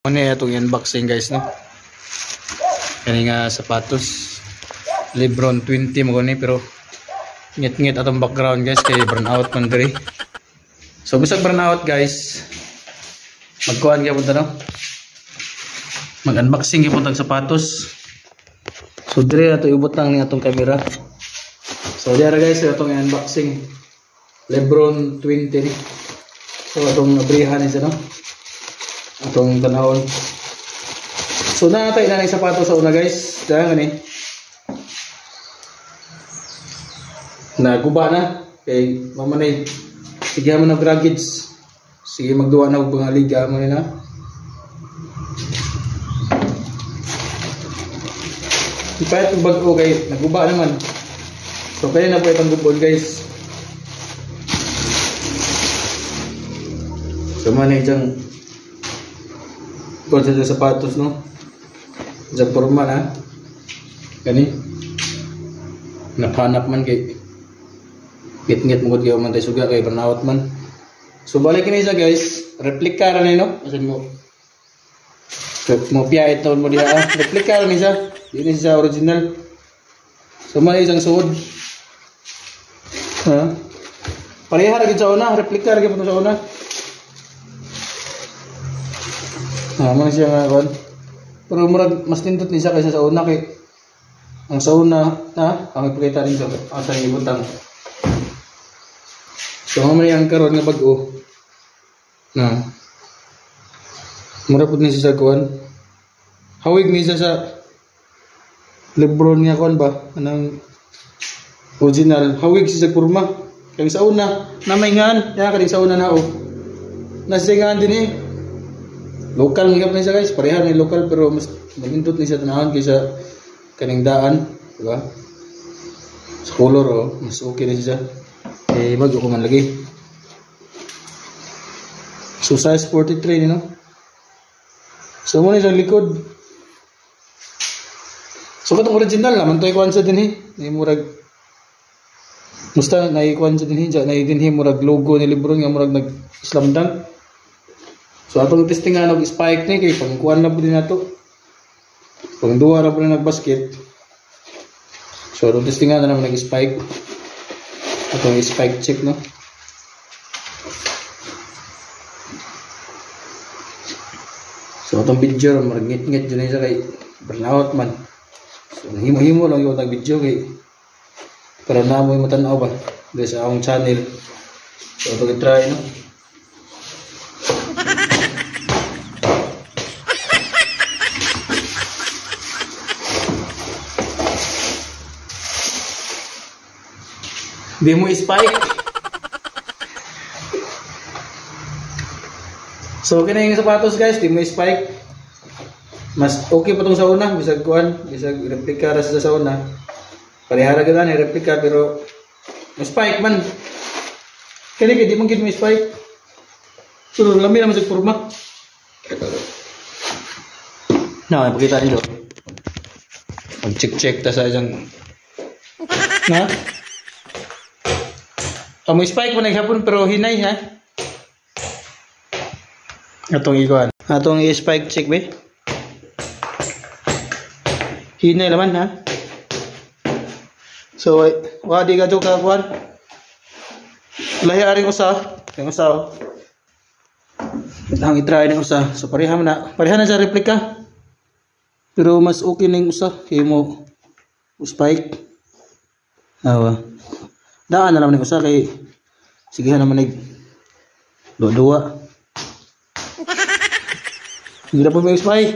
Ano itong unboxing guys no? Kani nga sapatos Lebron 20 mo ni pero ngit-ngit atong background guys kay burnout man diri. So bisag burnout guys, magkuhan gyud punta no. Mag-unboxing gyud tag sapatos. So dire ato ibutang ni atong camera. So diara guys atong unboxing Lebron 20 ni. So atong abrihan ni no. Atong tanawon. So natay na ng sapatos sa una guys. Dahil ni naguba na kay mamanay sige man og raggeds. Sige magduwa na og mga liga mo na. Ipayat og bag-o kay naguba naman. So kaya na po itong gubol guys. So manay diyang kung sa sapatos no. Diyang forma na. Gani. Napanap man kay ngit-ngit mo kaya man tayo suga kay burnout man. So balik ni siya guys. Replika ra ni no. Kasi mo piya ito mo diha. Replika ra ni siya. Dili siya original. So may isang suod. Ha? Pareha ra gid sa una, replika ra gid sa una. Man siya nga kon. Pero murag mas tindot ni siya kaysa sa una kay ang sa una ang ipakita rin sa asa ibutang. So mamay ang karon nga bag-o. Na. Mura pud ni siya sa kon. Hawig ni siya sa Lebron nga kon ba anang original. Hawig siya sa kurma. Kay sa una namay ngan, ya kay sa una na o. Nasingan din eh. Local makeup na siya guys, pareha ni local pero mas magindot ni siya tanahan kaysa kaning daan, di ba? Sa color oh, mas okay na siya. Eh bago ko man lagi. So size 43 ni no. So mo ni sa likod. So katong original naman toy kuan sa dinhi, ni murag musta naikuan sa dinhi, na dinhi murag logo ni Lebron nga murag nag slam dunk. So atong testingan og spike ni kay pangkuan na pud nato. Pang duwa ra pud nagbasket. So atong testingan na naman nag-spike. Atong spike check no. So atong video marngit-ngit dyan sa kay burnout man. So himo-himo lang yung tag video kay para na mo matanaw ba dito sa akong channel. So atong try no. Di mo spike. So kina yung sapatos guys, di mo spike. Mas okay pa tong sa una, bisag kuan, bisag replika ra sa una. Parehara gid ani replika pero spike man. Kani di man gid mo spike. So lami na sa forma. Na, pakita nilo. Pag-check ta sa isang na. Amo spike mo naghapon pero hinay ha. Atong ikuan. Atong i-spike check be. Hinay naman ha. So wa di ka ka kuan. Lahi aring usa, ang usa. Ang i-try ning usa. So pareha na sa replika. Pero mas okay ning usa kay mo spike. Awa. Daan na naman ni usa kay sigihan naman nag dua. Hindi na po may spike.